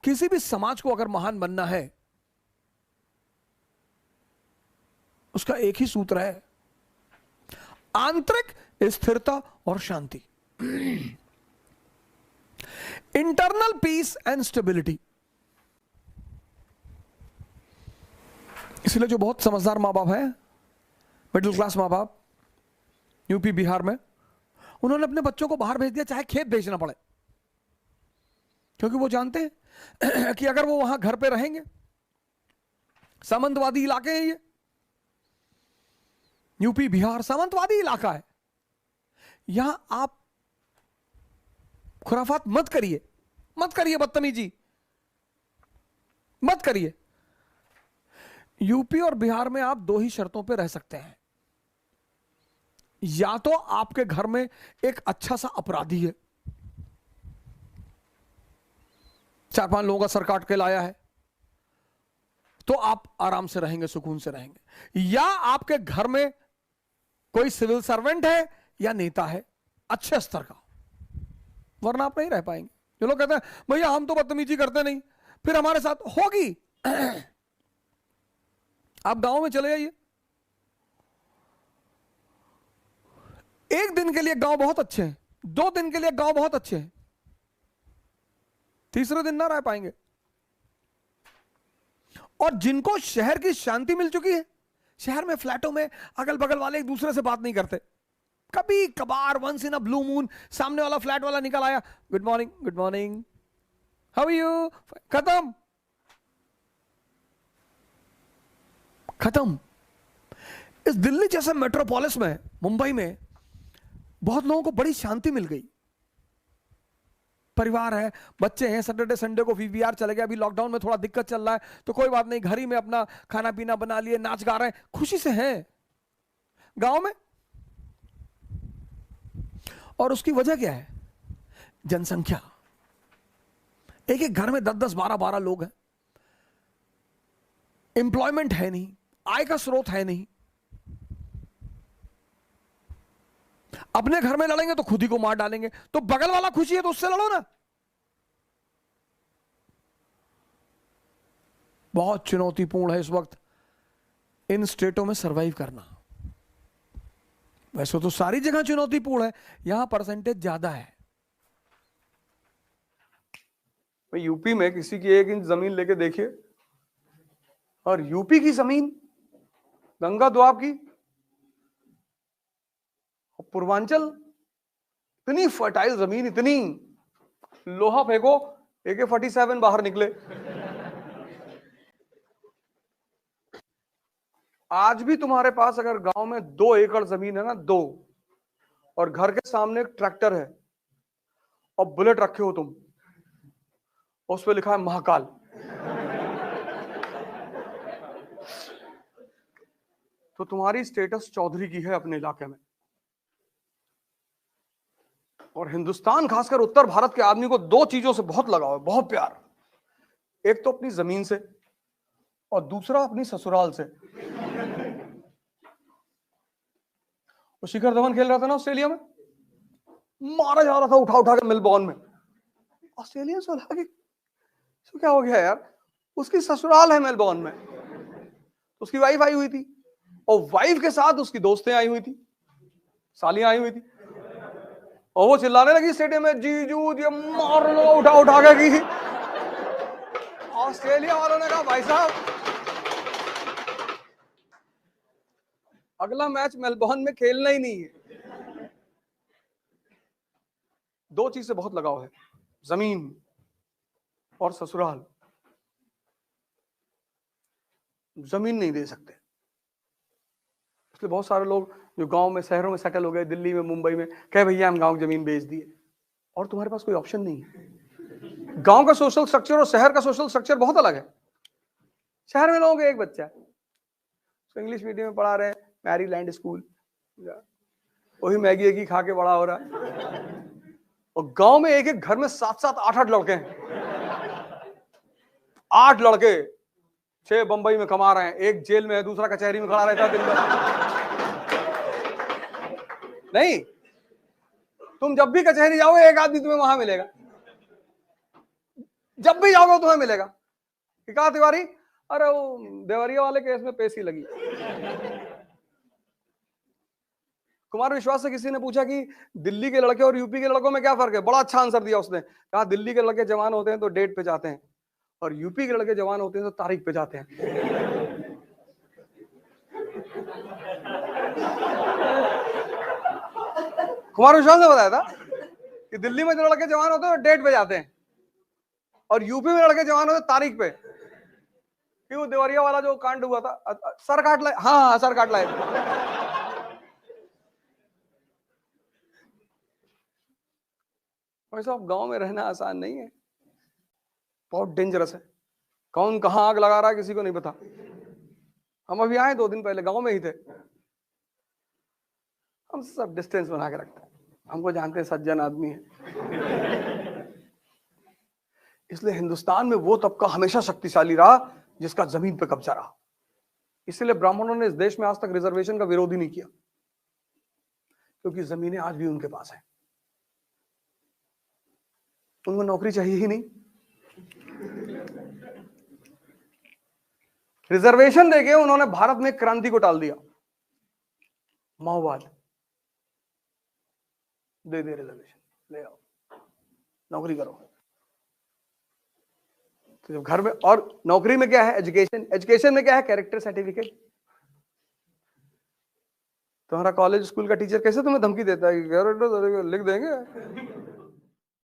किसी भी समाज को अगर महान बनना है, उसका एक ही सूत्र है, आंतरिक स्थिरता और शांति, इंटरनल पीस एंड स्टेबिलिटी। इसलिए जो बहुत समझदार मां बाप है, मिडिल क्लास मां बाप यूपी बिहार में, उन्होंने अपने बच्चों को बाहर भेज दिया, चाहे खेत बेचना पड़े, क्योंकि वो जानते हैं कि अगर वो वहां घर पे रहेंगे, सामंतवादी इलाके हैं ये, यूपी बिहार सामंतवादी इलाका है, यहां आप खुराफात मत करिए, मत करिए, बदतमीजी मत करिए। यूपी और बिहार में आप दो ही शर्तों पे रह सकते हैं, या तो आपके घर में एक अच्छा सा अपराधी है, 4-5 लोगों का सर काट के लाया है, तो आप आराम से रहेंगे, सुकून से रहेंगे, या आपके घर में कोई सिविल सर्वेंट है या नेता है अच्छे स्तर का, वरना आप नहीं रह पाएंगे। जो लोग कहते हैं भैया हम तो बदतमीजी करते नहीं, फिर हमारे साथ होगी। आप गांव में चले जाइए, एक दिन के लिए गांव बहुत अच्छे हैं, 2 दिन के लिए गांव बहुत अच्छे हैं, तीसरे दिन ना रह पाएंगे। और जिनको शहर की शांति मिल चुकी है, शहर में फ्लैटों में अगल बगल वाले एक दूसरे से बात नहीं करते, कभी कभार once in a blue moon सामने वाला फ्लैट वाला निकल आया, good morning good morning, how are you, खत्म खत्म। इस दिल्ली जैसे मेट्रोपोलिस में, मुंबई में बहुत लोगों को बड़ी शांति मिल गई, परिवार है, बच्चे हैं, सैटरडे संडे को वीवीआर चले गए, अभी लॉकडाउन में थोड़ा दिक्कत चल रहा है तो कोई बात नहीं, घर ही में अपना खाना पीना बना लिए, नाच गा रहे हैं, खुशी से हैं गांव में। और उसकी वजह क्या है? जनसंख्या। एक एक घर में 10-10, 12-12 लोग हैं, एम्प्लॉयमेंट है नहीं, आय का स्रोत है नहीं, अपने घर में लड़ेंगे तो खुद ही को मार डालेंगे, तो बगल वाला खुशी है तो उससे लड़ो ना। बहुत चुनौतीपूर्ण है इस वक्त इन स्टेटों में सरवाइव करना। वैसे तो सारी जगह चुनौतीपूर्ण है, यहां परसेंटेज ज्यादा है। यूपी में किसी की 1 इंच जमीन लेके देखिए, और यूपी की जमीन गंगा द्वाब की, पूर्वांचल इतनी फर्टाइल जमीन, इतनी, लोहा फेंको AK-47 बाहर निकले। आज भी तुम्हारे पास अगर गांव में 2 एकड़ जमीन है ना, 2, और घर के सामने एक ट्रैक्टर है और बुलेट रखे हो तुम, उस पे लिखा है महाकाल, तो तुम्हारी स्टेटस चौधरी की है अपने इलाके में। और हिंदुस्तान, खासकर उत्तर भारत के आदमी को 2 चीजों से बहुत लगाव है, बहुत प्यार। एक तो अपनी जमीन से, और दूसरा अपनी ससुराल से। वो शिखर धवन खेल रहा था ना ऑस्ट्रेलिया में, मारा जा रहा था उठा उठा के मेलबोर्न में, ऑस्ट्रेलिया से बोला कि तो क्या हो गया यार, उसकी ससुराल है मेलबोर्न में, उसकी वाइफ आई हुई थी, और वाइफ के साथ उसकी दोस्तें आई हुई थी, सालियां आई हुई थी, और वो चिल्लाने लगी स्टेडियम में, जीजू ये मार लो उठा उठा के की। ऑस्ट्रेलिया वालों ने कहा भाई साहब अगला मैच मेलबोर्न में खेलना ही नहीं है। 2 चीज से बहुत लगाव है, जमीन और ससुराल। जमीन नहीं दे सकते, इसलिए बहुत सारे लोग जो गांव में, शहरों में सेटल हो गए, दिल्ली में, मुंबई में, कहे भैया हम गांव की जमीन बेच दिए, और तुम्हारे पास कोई ऑप्शन नहीं है। गांव का सोशल स्ट्रक्चर और शहर का सोशल स्ट्रक्चर बहुत अलग है। शहर में लोगों का एक बच्चा है, तो इंग्लिश मीडियम में पढ़ा रहे हैं, मैरीलैंड स्कूल, वही मैगी एगी खा के बड़ा हो रहा है। और गांव में एक एक घर में 7-7, 8-8 लड़के हैं, 8 लड़के, 6 बंबई में कमा रहे हैं, एक जेल में है, दूसरा कचहरी में खड़ा रहता है दिन भर। नहीं, तुम जब भी कचहरी जाओगे एक आदमी तुम्हें वहां मिलेगा। जब भी जाओगे तुम्हें मिलेगा कि कहा तिवारी, अरे वो देवरिया वाले केस में पेशी लगी। कुमार विश्वास से किसी ने पूछा कि दिल्ली के लड़के और यूपी के लड़कों में क्या फर्क है, बड़ा अच्छा आंसर दिया उसने, कहा दिल्ली के लड़के जवान होते हैं तो डेट पे जाते हैं और यूपी के लड़के जवान होते हैं तो तारीख पे जाते हैं। कुमार विश्वास ने बताया था कि दिल्ली में जो लड़के जवान होते हैं वो डेट पे जाते हैं और यूपी में लड़के जवान होते हैं तारीख पे। क्यों, देवरिया वाला जो कांड हुआ था, सर काट लाए, हाँ सर काट लाए। भाई साहब गांव में रहना आसान नहीं है, बहुत डेंजरस है। कौन कहां आग लगा रहा है किसी को नहीं पता। हम अभी आए 2 दिन पहले, गांव में ही थे। हम सब डिस्टेंस बना के रखते हैं, हमको जानते हैं सज्जन आदमी है। इसलिए हिंदुस्तान में वो तबका हमेशा शक्तिशाली रहा जिसका जमीन पे कब्जा रहा। इसलिए ब्राह्मणों ने इस देश में आज तक रिजर्वेशन का विरोध ही नहीं किया, क्योंकि जमीनें आज भी उनके पास हैं। उनको नौकरी चाहिए ही नहीं। रिजर्वेशन देके उन्होंने भारत में क्रांति को टाल दिया। माओवाद दे दे रिजर्वेशन, ले आओ नौकरी करो। तो जब घर में, और नौकरी में क्या है, एजुकेशन, एजुकेशन में क्या है, कैरेक्टर सर्टिफिकेट। तुम्हारा कॉलेज स्कूल का टीचर कैसे तुम्हें धमकी देता है कि लिख देंगे